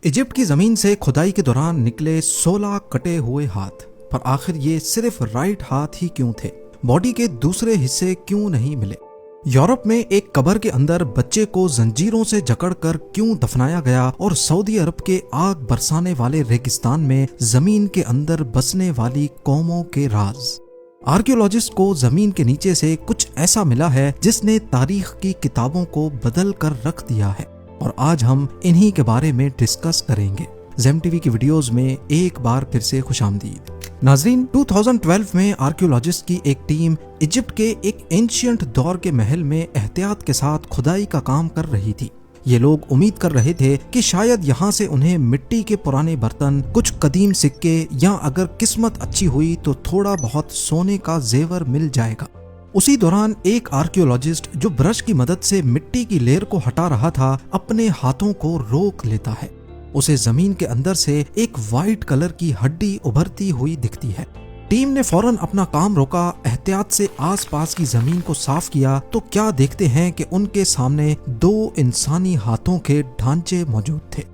Egypt की जमीन से खुदाई के दौरान निकले 16 कटे हुए हाथ। पर आखिर ये सिर्फ राइट हाथ ही क्यों थे? बॉडी के दूसरे हिस्से क्यों नहीं मिले? यूरोप में एक कब्र के अंदर बच्चे को जंजीरों से जकड़कर क्यों दफनाया गया? और सऊदी अरब के आग बरसाने वाले रेगिस्तान में जमीन के अंदर बसने वाली कौमों के राज। आर्कियोलॉजिस्ट को जमीन के नीचे से कुछ ऐसा मिला है जिसने तारीख की किताबों को बदल कर रख दिया है, और आज हम इन्हीं के बारे में डिस्कस करेंगे। ज़ेम टीवी की वीडियोस में एक बार फिर से खुशामदीद। नाजरीन, 2012 में आर्कियोलॉजिस्ट की एक टीम इजिप्ट के एक एंशिएंट दौर के महल में एहतियात के साथ खुदाई का काम कर रही थी। ये लोग उम्मीद कर रहे थे कि शायद यहाँ से उन्हें मिट्टी के पुराने बर्तन, कुछ कदीम सिक्के या अगर किस्मत अच्छी हुई तो थोड़ा बहुत सोने का जेवर मिल जाएगा। उसी दौरान एक आर्कियोलॉजिस्ट जो ब्रश की मदद से मिट्टी की लेयर को हटा रहा था, अपने हाथों को रोक लेता है। उसे जमीन के अंदर से एक वाइट कलर की हड्डी उभरती हुई दिखती है। टीम ने फौरन अपना काम रोका, एहतियात से आसपास की जमीन को साफ किया तो क्या देखते हैं कि उनके सामने 2 इंसानी हाथों के ढांचे मौजूद थे।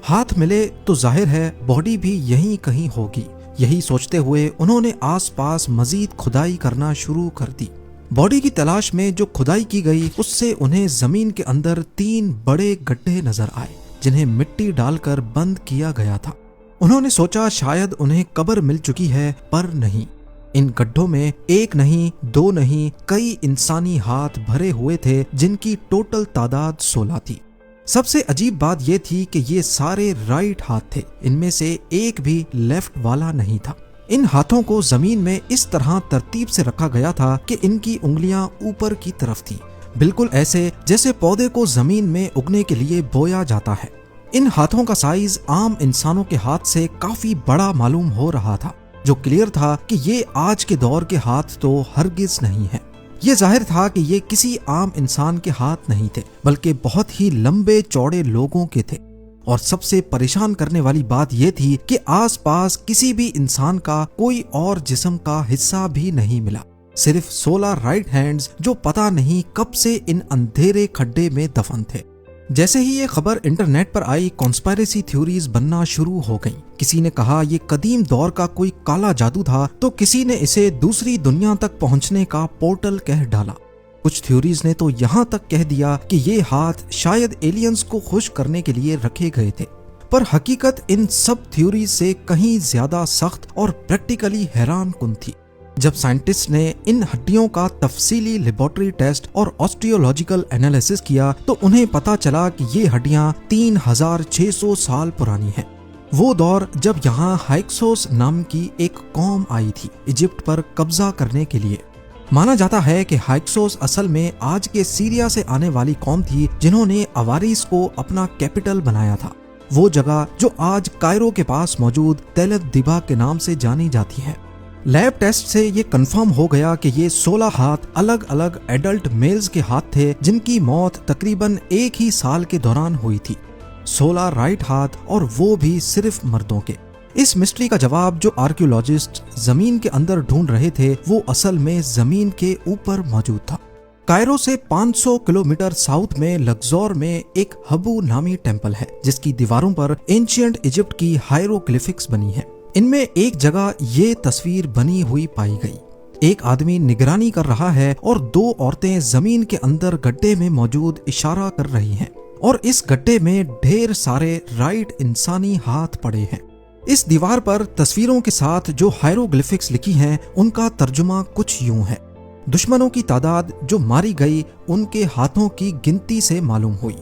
हाथ मिले तो जाहिर है बॉडी भी यहीं कहीं होगी। यही सोचते हुए उन्होंने आसपास मजीद खुदाई करना शुरू कर दी। बॉडी की तलाश में जो खुदाई की गई उससे उन्हें जमीन के अंदर 3 बड़े गड्ढे नजर आए, जिन्हें मिट्टी डालकर बंद किया गया था। उन्होंने सोचा शायद उन्हें कब्र मिल चुकी है, पर नहीं। इन गड्ढों में 1 नहीं, 2 नहीं, कई इंसानी हाथ भरे हुए थे, जिनकी टोटल तादाद 16 थी। सबसे अजीब बात यह थी कि ये सारे राइट हाथ थे। इनमें से एक भी लेफ्ट वाला नहीं था। इन हाथों को जमीन में इस तरह तरतीब से रखा गया था कि इनकी उंगलियां ऊपर की तरफ थी, बिल्कुल ऐसे जैसे पौधे को जमीन में उगने के लिए बोया जाता है। इन हाथों का साइज आम इंसानों के हाथ से काफी बड़ा मालूम हो रहा था, जो क्लियर था कि ये आज के दौर के हाथ तो हरगिज नहीं है। ये जाहिर था कि ये किसी आम इंसान के हाथ नहीं थे, बल्कि बहुत ही लंबे चौड़े लोगों के थे। और सबसे परेशान करने वाली बात यह थी कि आसपास किसी भी इंसान का कोई और जिस्म का हिस्सा भी नहीं मिला, सिर्फ 16 राइट हैंड्स जो पता नहीं कब से इन अंधेरे खड्डे में दफन थे। जैसे ही ये खबर इंटरनेट पर आई, कॉन्स्पिरेसी थ्योरीज बनना शुरू हो गईं। किसी ने कहा ये कदीम दौर का कोई काला जादू था, तो किसी ने इसे दूसरी दुनिया तक पहुंचने का पोर्टल कह डाला। कुछ थ्योरीज ने तो यहाँ तक कह दिया कि ये हाथ शायद एलियंस को खुश करने के लिए रखे गए थे। पर हकीकत इन सब थ्योरीज से कहीं ज्यादा सख्त और प्रैक्टिकली हैरान कुन थी। जब साइंटिस्ट ने इन हड्डियों का तफसीली लेबोरेटरी टेस्ट और ऑस्टियोलॉजिकल एनालिसिस किया तो उन्हें पता चला कि ये हड्डियां 3600 साल पुरानी हैं। वो दौर जब यहाँ हाइक्सोस नाम की एक कौम आई थी इजिप्ट पर कब्जा करने के लिए। माना जाता है कि हाइक्सोस असल में आज के सीरिया से आने वाली कौम थी, जिन्होंने अवारीस को अपना कैपिटल बनाया था। वो जगह जो आज कायरो के पास मौजूद तेल दिबा के नाम से जानी जाती है। लैब टेस्ट से ये कंफर्म हो गया कि ये 16 हाथ अलग अलग एडल्ट मेल्स के हाथ थे, जिनकी मौत तकरीबन एक ही साल के दौरान हुई थी। 16 राइट हाथ, और वो भी सिर्फ मर्दों के। इस मिस्ट्री का जवाब जो आर्कियोलॉजिस्ट जमीन के अंदर ढूंढ रहे थे, वो असल में जमीन के ऊपर मौजूद था। कायरो से 500 किलोमीटर साउथ में लग्जोर में एक हबू नामी टेम्पल है, जिसकी दीवारों पर एंशिएंट इजिप्ट की हायरोग्लिफिक्स बनी है। इनमें एक जगह ये तस्वीर बनी हुई पाई गई। एक आदमी निगरानी कर रहा है और 2 औरतें जमीन के अंदर गड्ढे में मौजूद इशारा कर रही हैं, और इस गड्ढे में ढेर सारे राइट इंसानी हाथ पड़े हैं। इस दीवार पर तस्वीरों के साथ जो हायरोग्लिफिक्स लिखी हैं, उनका तर्जुमा कुछ यूं है। दुश्मनों की तादाद जो मारी गई उनके हाथों की गिनती से मालूम हुई।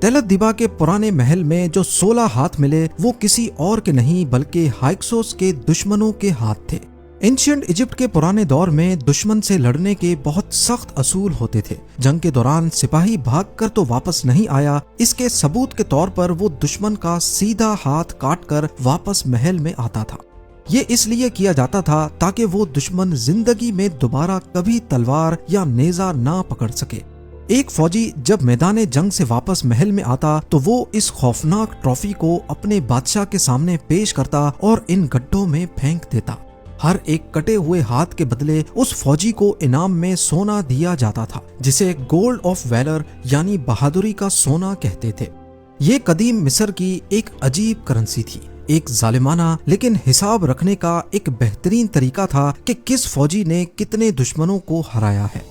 तेल दिबा के पुराने महल में जो 16 हाथ मिले वो किसी और के नहीं बल्कि हाइक्सोस के दुश्मनों के हाथ थे। एंशिएंट इजिप्ट के पुराने दौर में दुश्मन से लड़ने के बहुत सख्त असूल होते थे। जंग के दौरान सिपाही भागकर तो वापस नहीं आया, इसके सबूत के तौर पर वो दुश्मन का सीधा हाथ काटकर वापस महल में आता था। ये इसलिए किया जाता था ताकि वो दुश्मन जिंदगी में दोबारा कभी तलवार या नेजा ना पकड़ सके। एक फौजी जब मैदान जंग से वापस महल में आता तो वो इस खौफनाक ट्रॉफी को अपने बादशाह के सामने पेश करता और इन गड्ढों में फेंक देता। हर एक कटे हुए हाथ के बदले उस फौजी को इनाम में सोना दिया जाता था, जिसे गोल्ड ऑफ वैलर यानी बहादुरी का सोना कहते थे। ये कदीम मिस्र की एक अजीब करेंसी थी, एक जालिमाना लेकिन हिसाब रखने का एक बेहतरीन तरीका था कि किस फौजी ने कितने दुश्मनों को हराया है।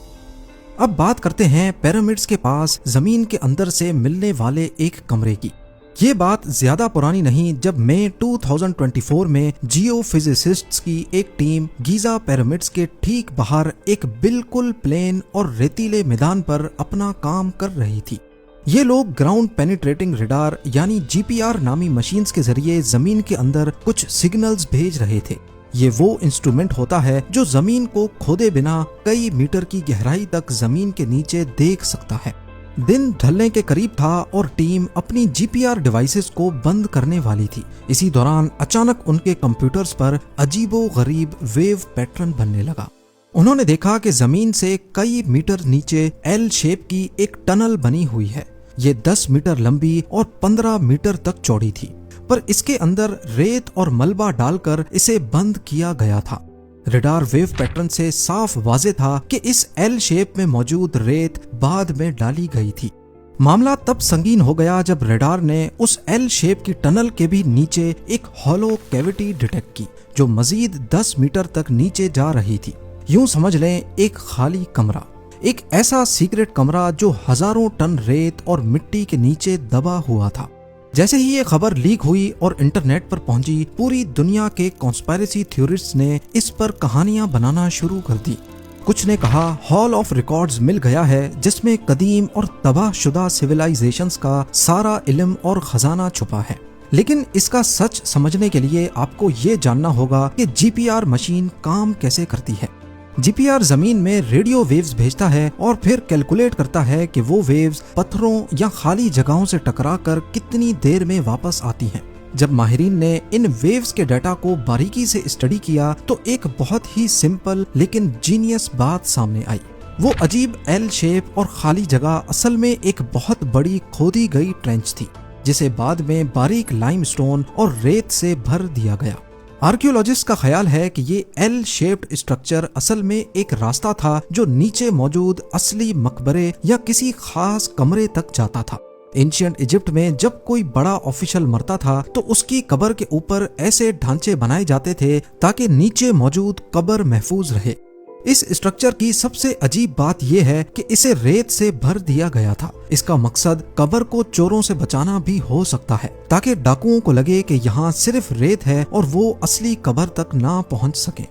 अब बात करते हैं पिरामिड्स के पास जमीन के अंदर से मिलने वाले एक कमरे की। ये बात ज्यादा पुरानी नहीं जब मई 2024 में जियोफिजिसिस्ट्स की एक टीम गीजा पिरामिड्स के ठीक बाहर एक बिल्कुल प्लेन और रेतीले मैदान पर अपना काम कर रही थी। ये लोग ग्राउंड पेनिट्रेटिंग रडार यानी जीपीआर नामी मशीन्स के जरिए जमीन के अंदर कुछ सिग्नल्स भेज रहे थे। ये वो इंस्ट्रूमेंट होता है जो जमीन को खोदे बिना कई मीटर की गहराई तक जमीन के नीचे देख सकता है। दिन ढलने के करीब था और टीम अपनी जीपीआर डिवाइसेस को बंद करने वाली थी। इसी दौरान अचानक उनके कंप्यूटर्स पर अजीबो गरीब वेव पैटर्न बनने लगा। उन्होंने देखा कि जमीन से कई मीटर नीचे एल शेप की एक टनल बनी हुई है। ये 10 मीटर लंबी और 15 मीटर तक चौड़ी थी, पर इसके अंदर रेत और मलबा डालकर इसे बंद किया गया था। रडार वेव पैटर्न से साफ वाज़ेह था कि इस एल शेप में मौजूद रेत बाद में डाली गई थी। मामला तब संगीन हो गया जब रडार ने उस एल शेप की टनल के भी नीचे एक हॉलो कैविटी डिटेक्ट की जो मजीद 10 मीटर तक नीचे जा रही थी। यूं समझ लें एक खाली कमरा, एक ऐसा सीक्रेट कमरा जो हजारों टन रेत और मिट्टी के नीचे दबा हुआ था। जैसे ही ये खबर लीक हुई और इंटरनेट पर पहुंची, पूरी दुनिया के कॉन्स्पिरेसी थ्योरिस्ट्स ने इस पर कहानियां बनाना शुरू कर दी। कुछ ने कहा हॉल ऑफ रिकॉर्ड्स मिल गया है जिसमें कदीम और तबाहशुदा सिविलाइजेशंस का सारा इल्म और खजाना छुपा है। लेकिन इसका सच समझने के लिए आपको ये जानना होगा कि जीपीआर मशीन काम कैसे करती है। जीपीआर जमीन में रेडियो वेव्स भेजता है और फिर कैलकुलेट करता है कि वो वेव्स पत्थरों या खाली जगहों से टकराकर कितनी देर में वापस आती हैं। जब माहिरीन ने इन वेव्स के डाटा को बारीकी से स्टडी किया तो एक बहुत ही सिंपल लेकिन जीनियस बात सामने आई। वो अजीब एल शेप और खाली जगह असल में एक बहुत बड़ी खोदी गई ट्रेंच थी जिसे बाद में बारीक लाइमस्टोन और रेत से भर दिया गया। आर्कियोलॉजिस्ट का ख्याल है कि ये एल शेप्ड स्ट्रक्चर असल में एक रास्ता था जो नीचे मौजूद असली मकबरे या किसी खास कमरे तक जाता था। एंशिएंट इजिप्ट में जब कोई बड़ा ऑफिशियल मरता था तो उसकी कब्र के ऊपर ऐसे ढांचे बनाए जाते थे ताकि नीचे मौजूद कब्र महफूज रहे। इस स्ट्रक्चर की सबसे अजीब बात यह है कि इसे रेत से भर दिया गया था। इसका मकसद कब्र को चोरों से बचाना भी हो सकता है ताकि डाकुओं को लगे कि यहाँ सिर्फ रेत है और वो असली कब्र तक ना पहुँच सके।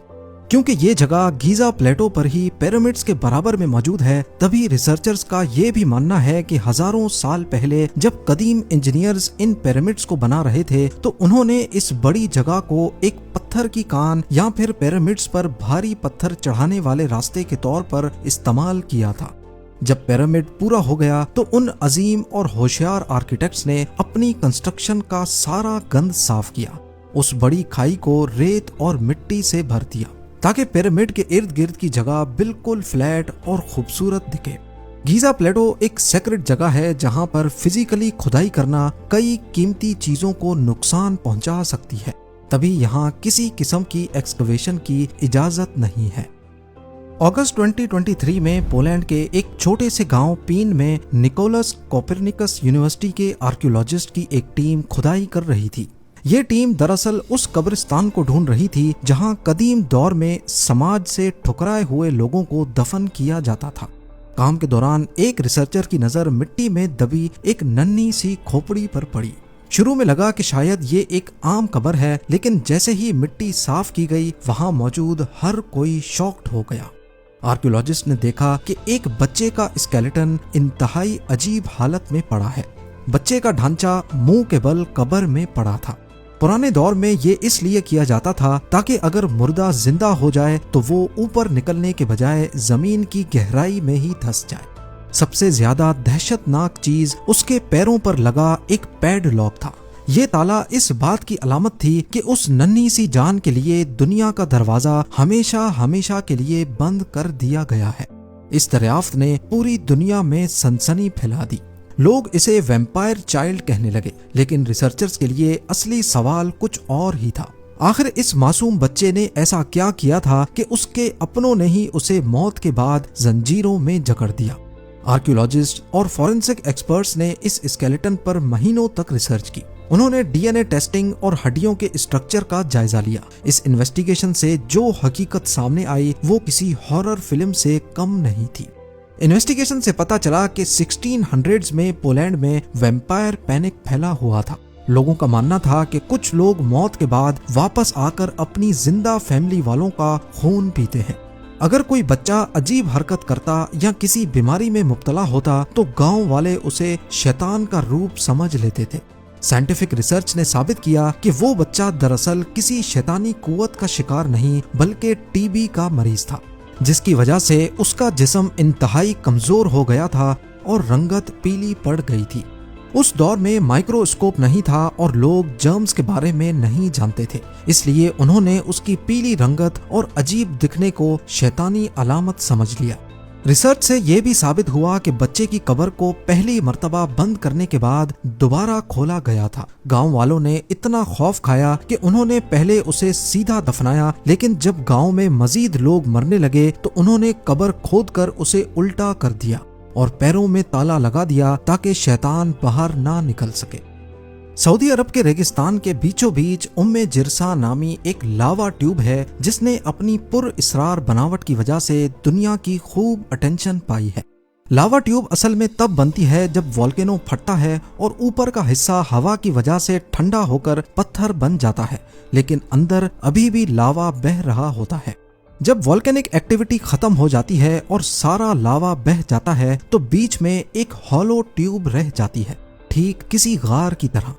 क्योंकि ये जगह गीजा प्लेटो पर ही पिरामिड्स के बराबर में मौजूद है, तभी रिसर्चर्स का ये भी मानना है कि हजारों साल पहले जब कदीम इंजीनियर्स इन पिरामिड्स को बना रहे थे तो उन्होंने इस बड़ी जगह को एक पत्थर की कान या फिर पिरामिड्स पर भारी पत्थर चढ़ाने वाले रास्ते के तौर पर इस्तेमाल किया था। जब पिरामिड पूरा हो गया तो उन अजीम और होशियार आर्किटेक्ट्स ने अपनी कंस्ट्रक्शन का सारा गंद साफ किया, उस बड़ी खाई को रेत और मिट्टी से भर दिया ताकि पिरामिड के इर्द गिर्द की जगह बिल्कुल फ्लैट और खूबसूरत दिखे। गीजा प्लेटो एक सेक्रेट जगह है जहां पर फिजिकली खुदाई करना कई कीमती चीजों को नुकसान पहुंचा सकती है, तभी यहां किसी किस्म की एक्सकवेशन की इजाजत नहीं है। अगस्त 2023 में पोलैंड के एक छोटे से गांव पीन में निकोलस कोपरनिकस यूनिवर्सिटी के आर्कियोलॉजिस्ट की एक टीम खुदाई कर रही थी। ये टीम दरअसल उस कब्रिस्तान को ढूंढ रही थी जहां कदीम दौर में समाज से ठुकराए हुए लोगों को दफन किया जाता था। काम के दौरान एक रिसर्चर की नजर मिट्टी में दबी एक नन्ही सी खोपड़ी पर पड़ी। शुरू में लगा कि शायद ये एक आम कब्र है, लेकिन जैसे ही मिट्टी साफ की गई वहां मौजूद हर कोई शॉक्ड हो गया। आर्कियोलॉजिस्ट ने देखा कि एक बच्चे का स्केलेटन इंतहाई अजीब हालत में पड़ा है। बच्चे का ढांचा मुंह के बल कब्र में पड़ा था। पुराने दौर में ये इसलिए किया जाता था ताकि अगर मुर्दा जिंदा हो जाए तो वो ऊपर निकलने के बजाय जमीन की गहराई में ही धंस जाए। सबसे ज्यादा दहशतनाक चीज उसके पैरों पर लगा एक पैडलॉक था। ये ताला इस बात की अलामत थी कि उस नन्ही सी जान के लिए दुनिया का दरवाजा हमेशा हमेशा के लिए बंद कर दिया गया है। इस दरियाफ्त ने पूरी दुनिया में सनसनी फैला दी। लोग इसे वैम्पायर चाइल्ड कहने लगे, लेकिन रिसर्चर्स के लिए असली सवाल कुछ और ही था। आखिर इस मासूम बच्चे ने ऐसा क्या किया था कि उसके अपनों ने ही उसे मौत के बाद जंजीरों में जकड़ दिया। आर्कियोलॉजिस्ट और फॉरेंसिक एक्सपर्ट्स ने इस स्केलेटन पर महीनों तक रिसर्च की। उन्होंने डीएनए टेस्टिंग और हड्डियों के स्ट्रक्चर का जायजा लिया। इस इन्वेस्टिगेशन से जो हकीकत सामने आई वो किसी हॉरर फिल्म से कम नहीं थी। इन्वेस्टिगेशन से पता चला कि 1600s में पोलैंड में वैम्पायर पैनिक फैला हुआ था। लोगों का मानना था कि कुछ लोग मौत के बाद वापस आकर अपनी जिंदा फैमिली वालों का खून पीते हैं। अगर कोई बच्चा अजीब हरकत करता या किसी बीमारी में मुब्तला होता तो गांव वाले उसे शैतान का रूप समझ लेते थे। साइंटिफिक रिसर्च ने साबित किया कि वो बच्चा दरअसल किसी शैतानी कुव्वत का शिकार नहीं बल्कि टीबी का मरीज था, जिसकी वजह से उसका जिस्म इंतहाई कमजोर हो गया था और रंगत पीली पड़ गई थी। उस दौर में माइक्रोस्कोप नहीं था और लोग जर्म्स के बारे में नहीं जानते थे, इसलिए उन्होंने उसकी पीली रंगत और अजीब दिखने को शैतानी अलामत समझ लिया। रिसर्च से यह भी साबित हुआ कि बच्चे की कब्र को पहली मर्तबा बंद करने के बाद दोबारा खोला गया था। गांव वालों ने इतना खौफ खाया कि उन्होंने पहले उसे सीधा दफनाया, लेकिन जब गांव में मजीद लोग मरने लगे तो उन्होंने कब्र खोदकर उसे उल्टा कर दिया और पैरों में ताला लगा दिया ताकि शैतान बाहर ना निकल सके। सऊदी अरब के रेगिस्तान के बीचों बीच उम्मे जिरसा नामी एक लावा ट्यूब है जिसने अपनी पुरअसरार बनावट की वजह से दुनिया की खूब अटेंशन पाई है। लावा ट्यूब असल में तब बनती है जब वोल्केनो फटता है और ऊपर का हिस्सा हवा की वजह से ठंडा होकर पत्थर बन जाता है, लेकिन अंदर अभी भी लावा बह रहा होता है। जब वोल्केनिक एक्टिविटी खत्म हो जाती है और सारा लावा बह जाता है तो बीच में एक हॉलो ट्यूब रह जाती है, ठीक किसी गार की तरह।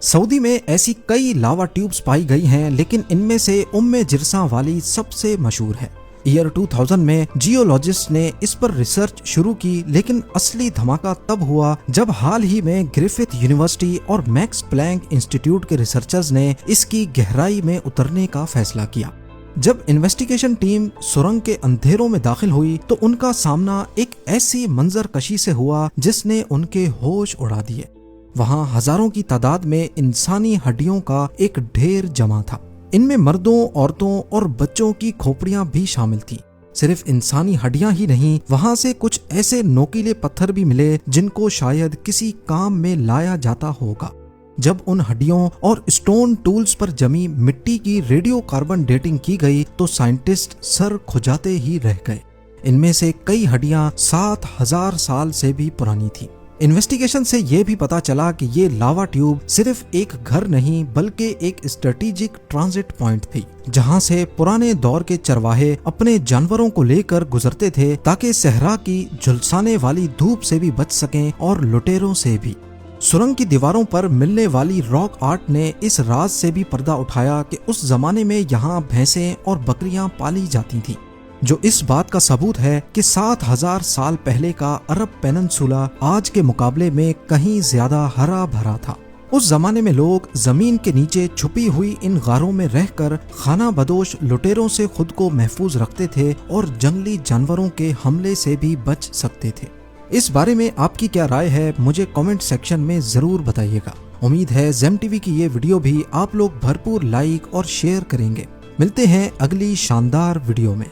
सऊदी में ऐसी कई लावा ट्यूब्स पाई गई हैं, लेकिन इनमें से उम्मे जिरसा वाली सबसे मशहूर है। ईयर 2000 में जियोलॉजिस्ट ने इस पर रिसर्च शुरू की, लेकिन असली धमाका तब हुआ जब हाल ही में ग्रिफिथ यूनिवर्सिटी और मैक्स प्लैंक इंस्टीट्यूट के रिसर्चर्स ने इसकी गहराई में उतरने का फैसला किया। जब इन्वेस्टिगेशन टीम सुरंग के अंधेरों में दाखिल हुई तो उनका सामना एक ऐसी मंजर कशी से हुआ जिसने उनके होश उड़ा दिए। वहां हजारों की तादाद में इंसानी हड्डियों का एक ढेर जमा था। इनमें मर्दों, औरतों और बच्चों की खोपड़ियां भी शामिल थी। सिर्फ इंसानी हड्डियां ही नहीं, वहां से कुछ ऐसे नोकीले पत्थर भी मिले जिनको शायद किसी काम में लाया जाता होगा। जब उन हड्डियों और स्टोन टूल्स पर जमी मिट्टी की रेडियो कार्बन डेटिंग की गई तो साइंटिस्ट सर खुजाते ही रह गए। इनमें से कई हड्डियां 7000 साल से भी पुरानी थी। इन्वेस्टिगेशन से यह भी पता चला कि ये लावा ट्यूब सिर्फ एक घर नहीं बल्कि एक स्ट्रेटेजिक ट्रांजिट पॉइंट थी, जहां से पुराने दौर के चरवाहे अपने जानवरों को लेकर गुजरते थे ताकि सहरा की झुलसाने वाली धूप से भी बच सकें और लुटेरों से भी। सुरंग की दीवारों पर मिलने वाली रॉक आर्ट ने इस राज से भी पर्दा उठाया कि उस जमाने में यहाँ भैंसें और बकरियां पाली जाती थीं, जो इस बात का सबूत है कि 7000 साल पहले का अरब पेनिनसुला आज के मुकाबले में कहीं ज्यादा हरा भरा था। उस जमाने में लोग जमीन के नीचे छुपी हुई इन गारों में रहकर खाना बदोश लुटेरों से खुद को महफूज रखते थे और जंगली जानवरों के हमले से भी बच सकते थे। इस बारे में आपकी क्या राय है, मुझे कमेंट सेक्शन में जरूर बताइएगा। उम्मीद है जेम टीवी की ये वीडियो भी आप लोग भरपूर लाइक और शेयर करेंगे। मिलते हैं अगली शानदार वीडियो में।